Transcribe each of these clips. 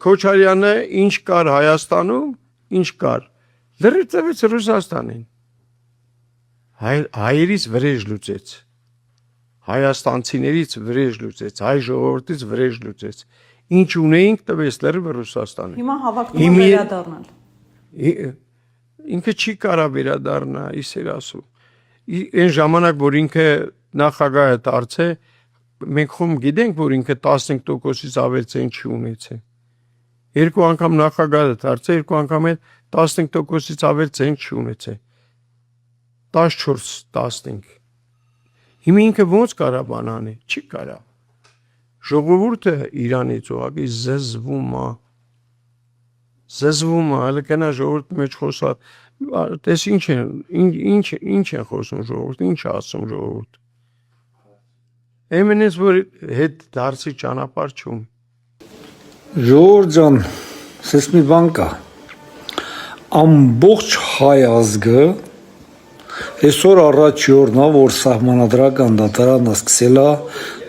Քոչարյանը ինչ կար Հայաստանում, ինչ կար։ Լրիվ տվեց Ռուսաստանին։ Հայերից վրեժ լուծեց։ Հայաստանցիներից վրեժ լուծեց, հայ ժողովրդից վրեժ լուծեց։ Ինչ ունեինք տվեց լրիվ Ռուսաստանին։ Հիմա հավակնում է վերադառնալ։ Ինքը չի կարա վերադառնա, իսեր ասում։ Այն ժամանակ, որ ինքը նախագահը դարձե, մենք խոմ գիտենք, որ ինքը 15%-ից ավել ցեն չի ունեցել։ Երկու անգամ նախագահը դարձե, երկու անգամ էլ 15%-ից ավել ցեն չի ունեցել։ 14-15։ Հիմա ինքը ոնց կարա բան անի, չի կարա։ Ժողովուրդը Իրանից ուղղակի զզվում է, հələ կնա ժողովուրդի մեջ խոսա, տես ինչ են խոսում ժողովուրդ, ինչ ասում ժողովուրդ։ Էմենես որ հետ դարձի ճանապարհ չում։ Ժողովուրդ ջան, սես մի բան կա։ Ամբողջ հայ ազգը այսօր առաջի օրն է, որ սահմանադրական դատարանը սկսել է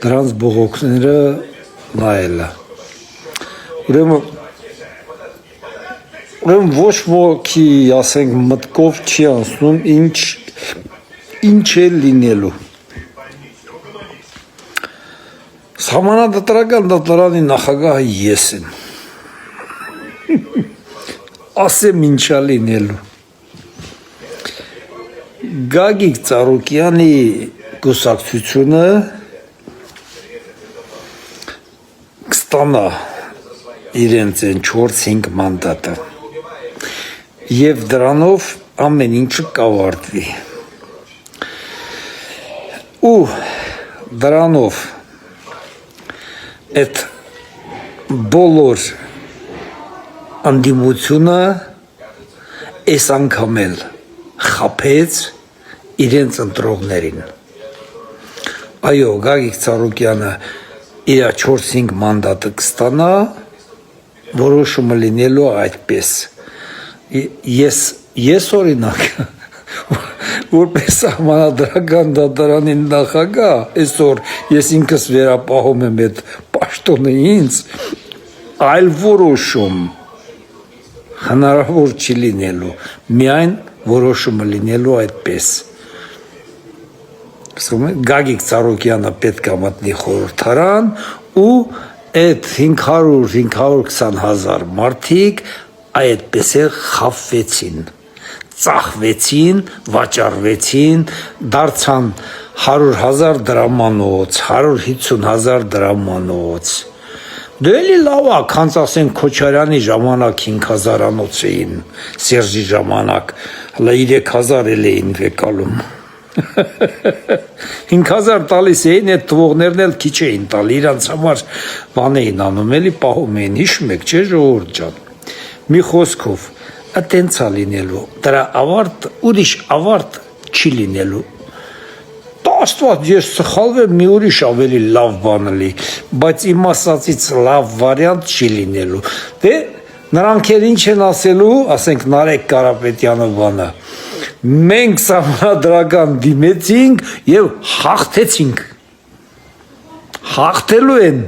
դրանց բողոքները նայելը։ Ուրեմն ոչ ոքի, ասենք, մտքով չի անցնում ինչ է լինելու։ Սահմանադրական դատարանի նախագահը ես եմ։ Ասեմ ինչա լինելու։ Գագիկ Ծառուկյանի կուսակցությունը կստանա իրենց են 4-5 մանդատը և դրանով ամեն ինչը կավարտվի։ Ու դրանով այդ բոլոր անդիմությունը այս անգամ էլ խաբեց իրենց ընտրողներին։ Այո, Գագիկ Ծառուկյանը իր 4-5 մանդատը կստանա, որոշումը լինելու այդպես։ Ես օրինակ, որպես սահմանադրական դատարանի նախագահ, այսօր ես ինքս վերապահում եմ այդ պաշտոնը ինձ, այլ որոշում հնարավոր չի լինելու, միայն որոշումը լինելու այդպես։ Գագիկ Ծառուկյանը պետք է մտնի խորհրդարան ու այդ 500-520 հազար մարդիկ այդպես է խաբվեցին, ծախվեցին, վաճառվեցին, դարձան 100,000 դրամանոց, 150,000 դրամանոց։ Դե էլի լավ է, քանց ասենք Քոչարյանի ժամանակ 5,000-անոց էին, Սերժի ժամանակ, հլա 3,000 էլ էին վեկալում։ 5,000 տալիս էին, այդ տվողներն էլ քիչ էին տալ, իրանց համար բան էին անում, էլի պահում էին, հիշում եք, չէ ժողովուրդ ջան։ Մի խոսքով, տենց է լինելու, դրա ավարտ, ուրիշ ավարտ չի լինելու։ Աստված, ես սխալվեմ, մի ուրիշ ավելի լավ բան լի, բայց իմ ասածից լավ վարիանտ չի լինելու։ Դե նրանք էլ ինչ են ասելու, ասենք Նարեկ Կարապետյանը բանը, մենք սահմանադրական դիմեցինք և հաղթեցինք։ Հաղթելու են,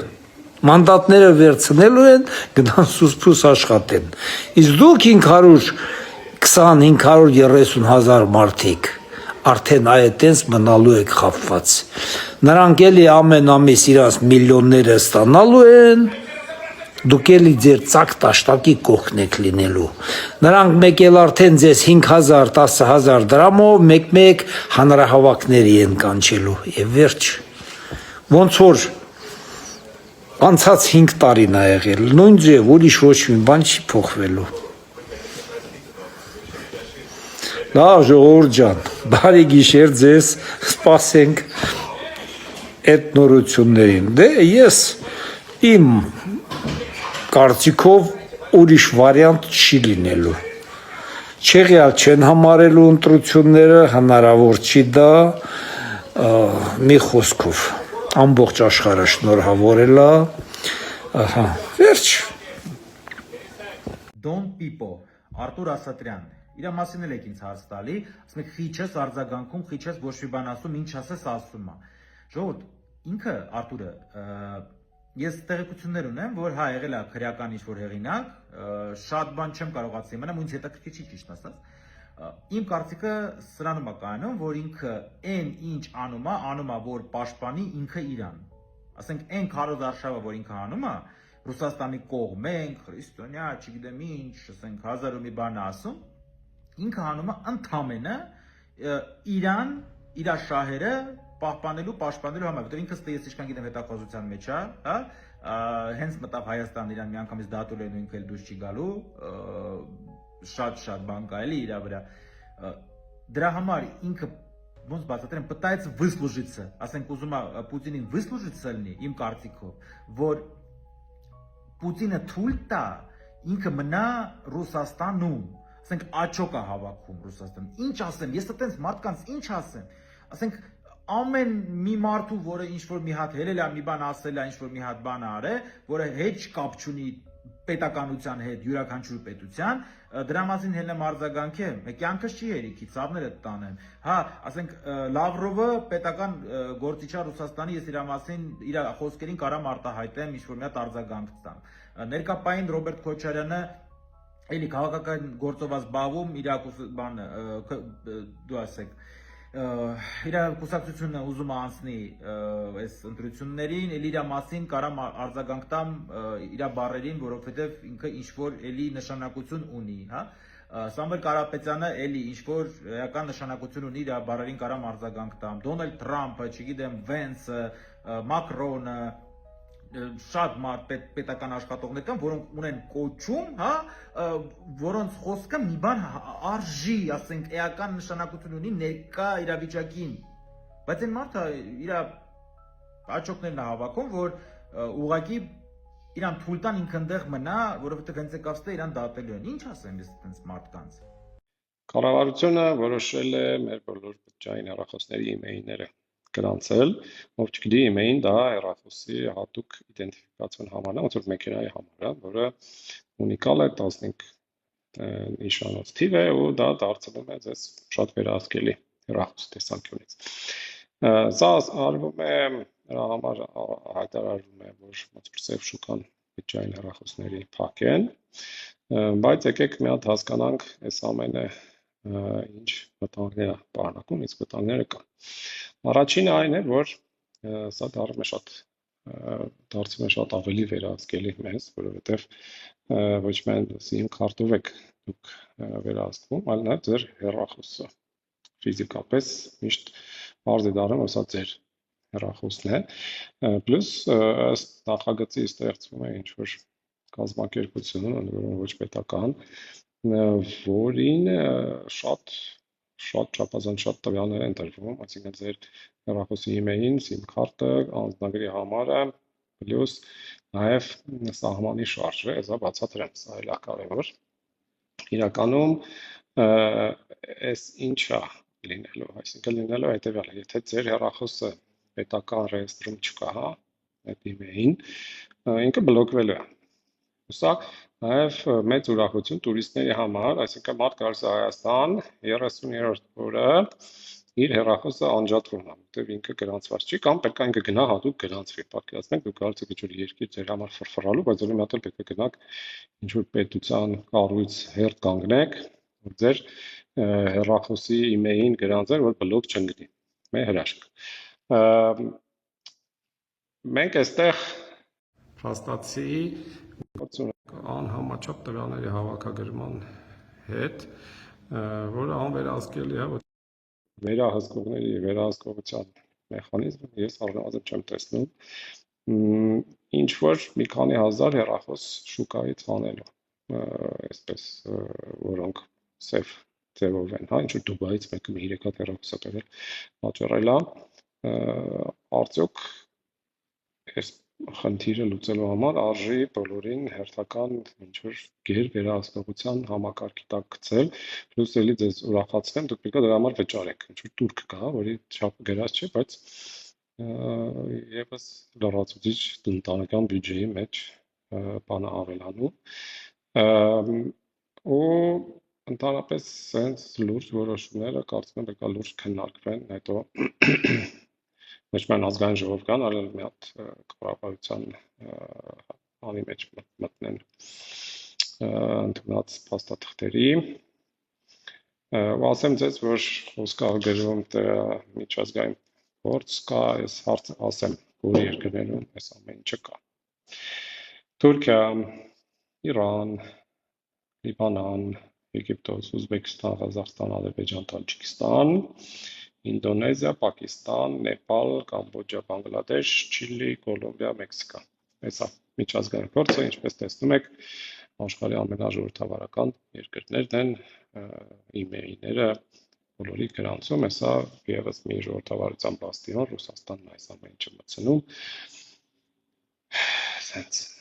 մանդատները վերցնելու են, գնան սուսպուս աշխատեն։ Իսկ դուք 520-530 հազար մարդիկ արդեն այդտենց մնալու եք խաբված։ Նրանք էլի ամեն ամիս իրանց միլիոնները ստանալու են, դուք էլի ձեր ծակ տաշտակի կողքն եք լինելու։ Նրանք մեկ էլ արդեն ձեզ 5,000, 10,000 դրամով մեկ-մեկ հանրահավաքների են կանչելու և վերջ։ Ոնց որ անցած 5 տարին է եղել, նույն ձև, ուրիշ ոչ մի բան չի փոխվելու։ Լավ ժողովուրդ ջան, բարի գիշեր ձեզ, սպասենք այդ նորություններին։ Դե ես իմ կարծիքով ուրիշ վարիանտ չի լինելու։ Չեղյալ չեն համարելու ընտրությունները, հնարավոր չի դա, մի խոսքով, ամբողջ աշխարհը շնորհավորել է, վերջ։ Don Pipo, Արտուր Ասատրյան, իր մասին էլ եք ինձ հարց տալի, ասում եք խիչ ես արձագանքում, խիչ ես ոչ մի բան ասում, ինչ ասես ասում է։ Ժողովուրդ, ինքը Արտուրը ես տեղեկություններ ունեմ, որ հա եղել է քրեական ինչ-որ հեղինակ, շատ բան չեմ կարող ասել, մենամ ինձ հետաքրքիր չի ճիշտ ասած։ Իմ կարծիքը սրանում է կայանում, որ ինքը այն ինչ անում է, որ պաշտպանի ինքը իրան։ Ասենք այն քարոզ արշավը, որ ինքը անում է, Ռուսաստանի կողմ ենք, քրիստոնյա, չգիտեմ ինչ, ասենք 1000 ու մի բան է ասում, ինքը անում է ընդամենը իրան, իր շահերը պաշտպանելու համար, որտեղ ինքը ստե ես ինչքան գիտեմ հետախուզության մեջ է, հա, հենց մտավ Հայաստան իրան միանգամից դատել են ու ինքը էլ դուրս չի գալու, շատ բան կա էլի իր վրա։ Դրա համար ինքը ոնց բացատրեմ, пытается выслужиться, ասենք ուզում է Պուտինին выслужиться լինի, իմ կարծիքով, որ Պուտինը թույլ տա ինքը մնա Ռուսաստանում, ասենք աչոկ է հավաքում Ռուսաստան։ Ինչ ասեմ, ես այտենց մարդկանց ինչ ասեմ, ասենք ամեն մի մարդու, որը ինչ-որ մի հատ հելել է, մի բան ասել է, ինչ-որ մի հատ բան արել, որը հետ կապ չունի պետականության հետ, յուրաքանչյուր պետության, դրա մասին հելնեմ արձագանքեմ, կյանքս չի հերիքի, ցավները տանեմ։ Հա, ասենք Լավրովը պետական գործիչ է Ռուսաստանի, ես իր մասին, իր խոսքերին կարամ արտահայտեմ, ինչ-որ մի հատ արձագանք տամ։ Ներկապային Ռոբերտ Քոչարյանը էլի քաղաքական գործով զբաղվում, իր բանը դու ասեք իր կուսակցությունը ուզում է անցնի այս ընտրություններին, էլ իր մասին կարամ արձագանք տամ իր բառերին, որովհետև ինքը ինչ-որ էլի նշանակություն ունի, հա։ Սամվել Կարապետյանը էլի ինչ-որ էական նշանակություն ունի, իր բառերին կարամ արձագանք տամ, Դոնալդ Թրամփը, չգիտեմ, Վենսը, Մակրոնը, շատ պետական աշխատողներ կան, որոնք ունեն կոչում, հա, որոնց խոսքը մի բան արժի, ասենք, էական նշանակություն ունի ներկա իրավիճակին։ Բայց այն մարդը իր աչոկներն է հավաքում, որ ուղղակի իրան թույլ տան ինքը այնտեղ մնա, որովհետև հենց եկավ ստե իրան դատելու են։ Ինչ ասեմ ես այդպես մարդկանց։ Կառավարությունը որոշել է մեր բոլոր բջջային հեռախոսների իմեյլները գրանցել, ով չգիտի իմեյլին դա հեռախոսի հատուկ իդենտիֆիկացիոն համարն է, ոնց որ մեքենայի համարը, որը ունիկալ է 15 նիշանոց թիվ է ու դա դարձնում է ձեզ շատ վերահսկելի հեռախոս տեսանկյունից։ Սա արվում է նրա համար հայտարարվում է, որ ոնց որ սև շուկան բջջային հեռախոսների փակ են, բայց եկեք մի հատ հասկանանք այս ամենը ինչ վտանգներ է պարունակում, իսկ վտանգները կան։ Առաջինը այն է, որ սա դարձում է շատ ավելի վերահսկելի մեզ, որովհետև ոչ միայն SIM քարտով եք դուք վերահսկվում, այլ նաև ձեր հեռախոսը ֆիզիկապես միշտ բարձ է դառնում, որ սա ձեր հեռախոսն է, պլյուս ըստ նախագծի ստեղծվում է ինչ-որ կազմակերպություն, ոչ պետական, որին շատ չափազանց շատ տվյալներ են տրվում, այսինքն ձեր հեռախոսի իմեյլին, SIM քարտը, անձնագրի համարը, պլյուս նաև սահմանի շարժը, սա բացատրեմ, սա էլ է կարևոր։ Իրականում այս ինչա լինելու, այսինքն լինելու հետևյալը, եթե ձեր հեռախոսը պետական ռեեստրում չկա, հա, այդ իմեյլին, ինքը բլոկվելու է։ Սա նաև մեծ ուրախություն տուրիստների համար, այսինքն մարդ գալիս է Հայաստան 30-րդ օրը իր հեռախոսը անջատվում է, որտեղ ինքը գրանցված չի, կամ պետք է ինքը գնա հատուկ գրանցվի։ Պատկերացնեք, դուք գալիս եք ինչ-որ երկիր ձեր համար ֆրֆռալու, բայց ուրեմն հատել պետք է գնաք ինչ-որ պետության կառույց հերթ կանգնեք, որ ձեր հեռախոսի իմեյլին գրանցել, որ բլոկ չընկնի։ Մեր հրաշք։ Մենք այստեղ փաստացի անհամաչափ տվյալների հավաքագրման հետ, որը անվերահսկելի է, վերահսկողների վերահսկողության մեխանիզմը ես առնվազն չեմ տեսնում, ինչ որ մի քանի հազար հեռախոս շուկայից անելու, այսպես, որոնք սև ձևով են, հա, ինչ որ Դուբայից մեկը 3 հատ հեռախոս է բերել, վաճառել է, արդյոք այս խնդիրը լուծելու համար արժի բոլորին հերթական ինչ-որ գեր վերահսկողության համակարգի տակ գցել, պլյուս էլի ձեզ ուրախացնեմ, դուք պետք է դրա համար վճարեք, ինչ-որ տուրք կա, որի չափը գրած չէ, բայց եւս լրացուցիչ տնտեսական բյուջեի մեջ բանը ավելանում, ու ընդհանրապես sense լուրջ որոշումները կարծում եմ պետք է լուրջ քննարկվեն հետո ոչ միայն ազգային ժողով կան, այլ մի հատ կառավարության անի մեջ մտնեն ընդունած փաստաթղթերի։ Ու ասեմ ձեզ, որ խոսքը գրվում թե միջազգային փորձ կա, ես հարց ասեմ, որ երկրներում այս ամեն ինչը կա։ Թուրքիա, Իրան, Լիբանան, Եգիպտոս, Ուզբեկստան, Ղազախստան, Ադրբեջան, Տաջիկստան, Ինդոնեզիա, Պակիստան, Նեպալ, Կամբոջա, Բանգլադեշ, Չիլի, Կոլումբիա, Մեքսիկա։ Այսա միջազգային փորձը, ինչպես տեսնում եք, աշխարհի ամենաժողովրդավարական երկրներն են, իմեիները բոլորի գրանցում, հեսա եւս մի ժողովրդավարության բաստիոն, Ռուսաստանն այս ամեն ինչը մտցնում։ Sense.